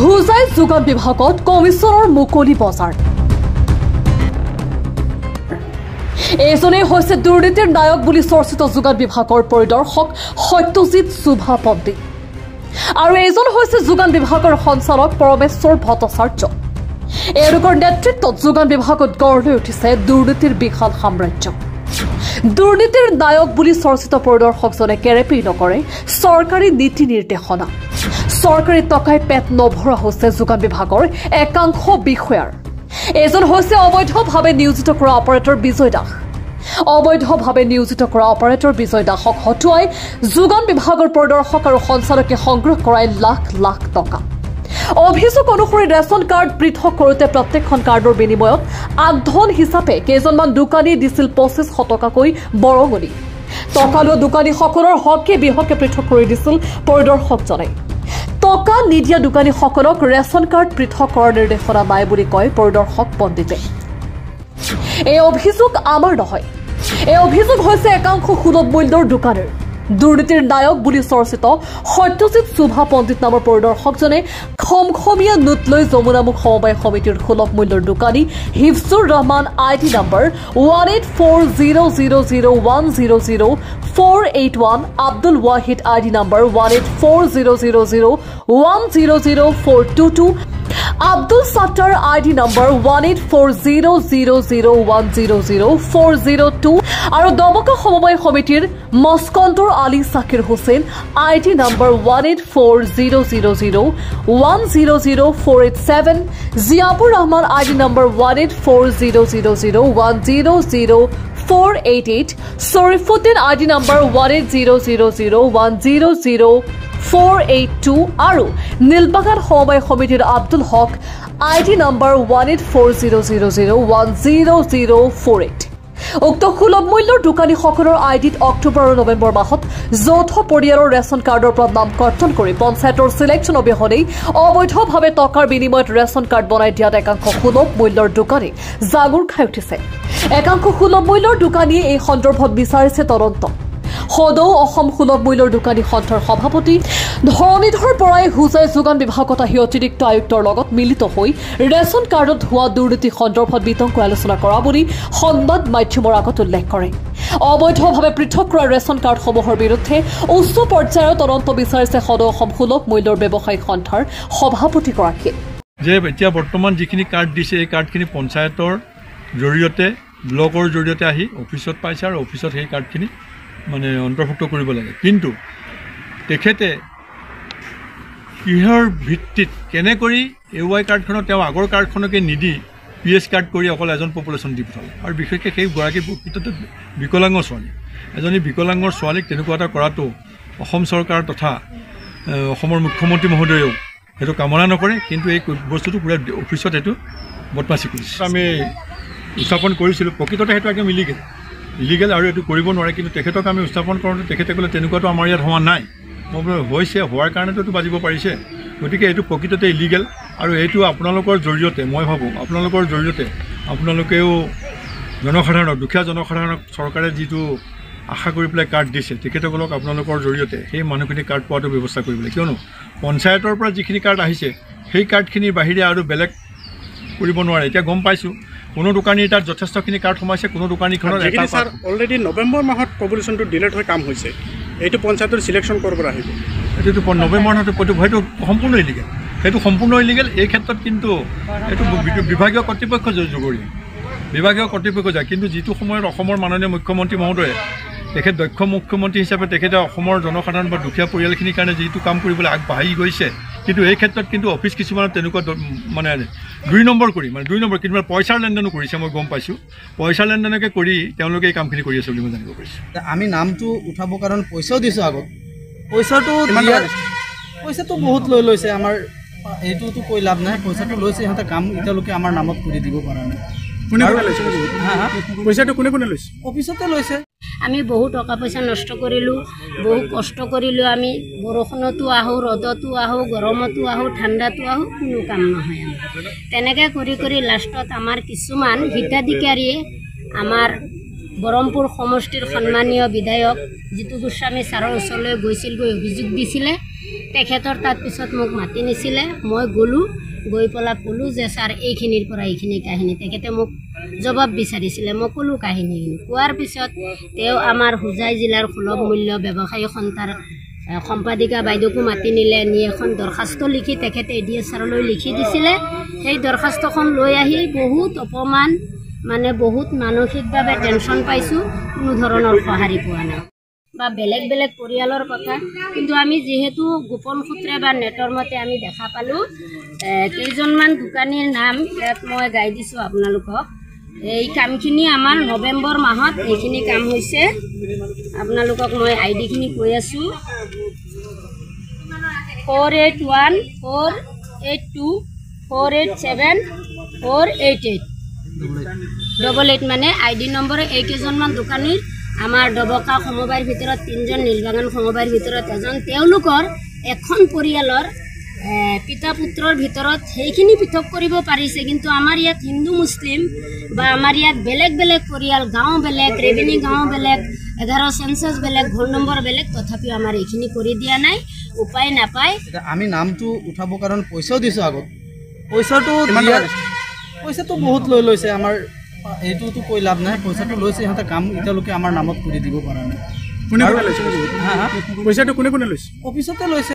হুজাই যোগান বিভাগত কমিছনৰ মুকলি বজাৰ। এইজনেই হৈছে দুৰ্নীতিৰ নায়ক বুলি চৰ্চিত যোগান বিভাগৰ পৰিদৰ্শক সত্যজিৎ শুভা পণ্ডিত আৰু এইজন হৈছে যোগান বিভাগৰ সঞ্চালক পৰমেশ্বৰ ভট্টাচাৰ্য। এওঁলোকৰ নেতৃত্বত যোগান বিভাগত গঢ় লৈ উঠিছে দুৰ্নীতিৰ বিশাল সাম্ৰাজ্য। দুৰ্নীতিৰ নায়ক বুলি চৰ্চিত পৰিদৰ্শকজনে কেৰেপেৰি নকৰে চৰকাৰী নীতি নিৰ্দেশনা। চৰকাৰী টকাই পেট নভৰা হৈছে যোগান বিভাগৰ একাংশ বিষয়াৰ। এজন হৈছে অবৈধভাৱে নিয়োজিত কৰা অপাৰেটৰ বিজয় দাস। অবৈধভাৱে নিয়োজিত কৰা অপাৰেটৰ বিজয় দাসক হতুৱাই যোগান বিভাগৰ পৰিদৰ্শক আৰু সঞ্চালকে সংগ্ৰহ কৰাই লাখ লাখ টকা। অভিযোগ অনুসৰি ৰেচন কাৰ্ড পৃথক কৰোঁতে প্ৰত্যেকখন কাৰ্ডৰ বিনিময়ত আগধন হিচাপে কেইজনমান দোকানী দিছিল 2500 টকাকৈ বৰঙণি। টকা লোৱা দোকানীসকলৰ হকে বিহকে পৃথক কৰি দিছিল পৰিদৰ্শকজনে। টকা নিদিয়া দোকানীসকলক ৰেচন কাৰ্ড পৃথক কৰাৰ নিৰ্দেশনা নাই বুলি কয় পৰিদৰ্শক পণ্ডিতে। এই অভিযোগ আমাৰ নহয়, এই অভিযোগ হৈছে একাংশ সুলভ মূল্যৰ দোকানীৰ। দুৰ্নীতিৰ নায়ক বুলি চৰ্চিত সত্যজিৎ শুভা পণ্ডিত নামৰ পৰিদৰ্শকজনে খমখমীয়া নোট লৈ যমুনামুখ সমবায় সমিতিৰ সুলভ মূল্যৰ দোকানী Hifzur Rahman ID number 184000100 Abdul Wahid ID number 184000100 Abdul Sattar ID number 184000100 আৰু দমকা সমবায় সমিতিৰ Maskandar Ali Zakir Hussain ID number 184000100 Ziabur Rahman ID number 184000100 Sharifuddin ID number 18000100482 আৰু নীলবাগান সমবায় সমিতিৰ আব্দুল হক ID নম্বৰ 18400010048। উক্ত সুলভ মূল্যৰ দোকানীসকলৰ আইডিত অক্টোবৰ আৰু নৱেম্বৰ মাহত যৌথ পৰিয়ালৰ ৰেচন কাৰ্ডৰ পৰা নাম কৰ্তন কৰি পঞ্চায়তৰ চিলেকশ্যন অবিহনেই অবৈধভাৱে টকাৰ বিনিময়ত ৰেচন কাৰ্ড বনাই দিয়াত একাংশ সুলভ মূল্যৰ দোকানী জাগুৰ খাই উঠিছে। একাংশ সুলভ মূল্যৰ দোকানীয়ে এই সন্দৰ্ভত বিচাৰিছে তদন্ত। সদৌ অসম সুলভ মূল্যৰ দোকানী সন্থাৰ সভাপতি ধৰণীধৰ বৰাই হুজাই যোগান বিভাগত আহি অতিৰিক্ত আয়ুক্তৰ লগত মিলিত হৈ ৰেচন কাৰ্ডত হোৱা দুৰ্নীতি সন্দৰ্ভত বিতংকৈ আলোচনা কৰা বুলি সংবাদ মাধ্যমৰ আগত উল্লেখ কৰে। অবৈধভাৱে পৃথক কৰা ৰেচন কাৰ্ডসমূহৰ বিৰুদ্ধে উচ্চ পৰ্যায়ৰ তদন্ত বিচাৰিছে সদৌ অসম সুলভ মূল্যৰ ব্যৱসায়িক সন্থাৰ সভাপতিগৰাকীয়ে। যে এতিয়া বৰ্তমান যিখিনি কাৰ্ড দিছে এই কাৰ্ডখিনি পঞ্চায়তৰ জৰিয়তে ব্লকৰ জৰিয়তে আহি অফিচত পাইছে আৰু অফিচত সেই কাৰ্ডখিনি মানে অন্তৰ্ভুক্ত কৰিব লাগে। কিন্তু তেখেতে কিহৰ ভিত্তিত কেনে কৰি AY কাৰ্ডখনত তেওঁ আগৰ কাৰ্ডখনকে নিদি PS কাৰ্ড কৰি অকল এজন পপুলেশ্যন দি পঠালে। আৰু বিশেষকৈ সেই গৰাকী প্ৰকৃততে বিকলাংগ ছোৱালী। এজনী বিকলাংগৰ ছোৱালীক তেনেকুৱা এটা কৰাটো অসম চৰকাৰ তথা অসমৰ মুখ্যমন্ত্ৰী মহোদয়েও সেইটো কামনা নকৰে। কিন্তু এই বস্তুটো পুৰা অফিচত এইটো বদমাচি কৰিছে। আমি উত্থাপন কৰিছিলোঁ প্ৰকৃততে সেইটো একদম ইলিগেল আৰু এইটো কৰিব নোৱাৰে। কিন্তু তেখেতক আমি উত্থাপন কৰোঁতে তেখেতে ক'লে তেনেকুৱাটো আমাৰ ইয়াত হোৱা নাই। মই বোলো হৈছে, হোৱাৰ কাৰণেতো বাজিব পাৰিছে। গতিকে এইটো প্ৰকৃততে ইলিগেল আৰু এইটো আপোনালোকৰ জৰিয়তে মই ভাবোঁ আপোনালোকৰ জৰিয়তে আপোনালোকেও জনসাধাৰণক দুখীয়া জনসাধাৰণক চৰকাৰে যিটো আশা কৰি পেলাই কাৰ্ড দিছে তেখেতসকলক আপোনালোকৰ জৰিয়তে সেই মানুহখিনি কাৰ্ড পোৱাটো ব্যৱস্থা কৰিব লাগে। কিয়নো পঞ্চায়তৰ পৰা যিখিনি কাৰ্ড আহিছে সেই কাৰ্ডখিনিৰ বাহিৰে আৰু বেলেগ কৰিব নোৱাৰে। এতিয়া গম পাইছোঁ কোনো দোকানীৰ তাত যথেষ্টখিনি কাৰ্ড সোমাইছে, কোনো দোকানীখনৰ অলৰেডি নৱেম্বৰ মাহত পপুলেশ্যনটো ডিলেট হৈ কাম হৈছে। এইটো পঞ্চায়তৰ চিলেকশ্যন ক'ৰ পৰা আহিব? এইটোতো নৱেম্বৰ মাহত সেইটো সম্পূৰ্ণ ইলিগেল। সেইটো সম্পূৰ্ণ ইলিগেল। এই ক্ষেত্ৰত কিন্তু এইটো বিভাগীয় কৰ্তৃপক্ষ জগৰীয়া, বিভাগীয় কৰ্তৃপক্ষ যায়। কিন্তু যিটো সময়ত অসমৰ মাননীয় মুখ্যমন্ত্ৰী মহোদয়ে তেখেত দক্ষ মুখ্যমন্ত্ৰী হিচাপে তেখেতে অসমৰ জনসাধাৰণ বা দুখীয়া পৰিয়ালখিনিৰ কাৰণে যিটো কাম কৰিবলৈ আগবাঢ়ি গৈছে, কিন্তু এই ক্ষেত্ৰত কিন্তু অফিচ কিছুমানত তেনেকুৱা মানে 2 নম্বৰ কৰি কিন্তু পইচাৰ লেনদেনো কৰিছে। মই গম পাইছোঁ পইচাৰ লেনদেনকে কৰি তেওঁলোকে এই কামখিনি কৰি আছে বুলি মই জানিব পাৰিছোঁ। আমি নামটো উঠাবৰ কাৰণে পইচাও দিছোঁ আগত। পইচাটো বহুত লৈছে। আমাৰ এইটোতো কৈ লাভ নাই। পইচাটো লৈছে সিহঁতে কাম এতিয়ালৈকে আমাৰ নামত কৰি দিব পৰা নাই। পইচাটো কোনে কোনে লৈছে? অফিচতে লৈছে। আমি বহু টকা পইচা নষ্ট কৰিলোঁ, বহু কষ্ট কৰিলোঁ। আমি বৰষুণতো আহোঁ, ৰ'দতো আহোঁ, গৰমতো আহোঁ, ঠাণ্ডাতো আহোঁ, কোনো কাম নহয় আমাৰ। তেনেকৈ কৰি কৰি লাষ্টত আমাৰ কিছুমান হিতাধিকাৰীয়ে আমাৰ বৰমপুৰ সমষ্টিৰ সন্মানীয় বিধায়ক জিতু গোস্বামী ছাৰৰ ওচৰলৈ গৈছিল, গৈ অভিযোগ দিছিলে তেখেতৰ তাত পিছত মোক মাতি নিছিলে মই গ'লোঁ গৈ পেলাই ক'লোঁ যে ছাৰ এইখিনিৰ পৰা এইখিনি কাহিনী তেখেতে মোক জবাব বিচাৰিছিলে মই ক'লোঁ কাহিনীখিনি কোৱাৰ পিছত তেওঁ আমাৰ হোজাই জিলাৰ সুলভ মূল্য ব্যৱসায়ী সন্থাৰ সম্পাদিকা বাইদেউকো মাতি নিলে নি এখন দৰখাস্ত লিখি তেখেতে ADS ছাৰলৈ লিখি দিছিলে সেই দৰখাস্তখন লৈ আহি বহুত অপমান মানে বহুত মানসিকভাৱে টেনশ্যন পাইছোঁ কোনো ধৰণৰ সঁহাৰি পোৱা নাই বা বেলেগ বেলেগ পৰিয়ালৰ কথা কিন্তু আমি যিহেতু গোপন সূত্ৰে বা নেটৰ মতে আমি দেখা পালোঁ কেইজনমান দোকানীৰ নাম ইয়াত মই গাই দিছোঁ আপোনালোকক এই কামখিনি আমাৰ নৱেম্বৰ মাহত এইখিনি কাম হৈছে আপোনালোকক মই আইডিখিনি কৈ আছোঁ 481 482 487 488 88 মানে আইডি নম্বৰ এইকেইজনমান দোকানীৰ আমাৰ ডবকা সমবায়ৰ ভিতৰত 3জন নীলবাগান সমবায়ৰ ভিতৰত এজন তেওঁলোকৰ এখন পৰিয়ালৰ পিতা পুত্ৰৰ ভিতৰত সেইখিনি পৃথক কৰিব পাৰিছে কিন্তু আমাৰ ইয়াত হিন্দু মুছলিম বা আমাৰ ইয়াত বেলেগ বেলেগ পৰিয়াল গাঁও বেলেগ ৰেভিনিউ গাঁও বেলেগ 11 সেন্সাছ বেলেগ ঘৰ নম্বৰ বেলেগ তথাপিও আমাৰ এইখিনি কৰি দিয়া নাই উপায় নাপায় আমি নামটো উঠাবৰ কাৰণে পইচাও দিছোঁ আগত পইচাটো বহুত লৈ লৈছে আমাৰ এইটোতো কৈ লাভ নাই পইচাটো লৈছে সিহঁতে কাম এতিয়ালৈকে আমাৰ নামত কৰি দিব পৰা নাই কোনে লৈছে পইচাটো কোনে লৈছে অফিচতে লৈছে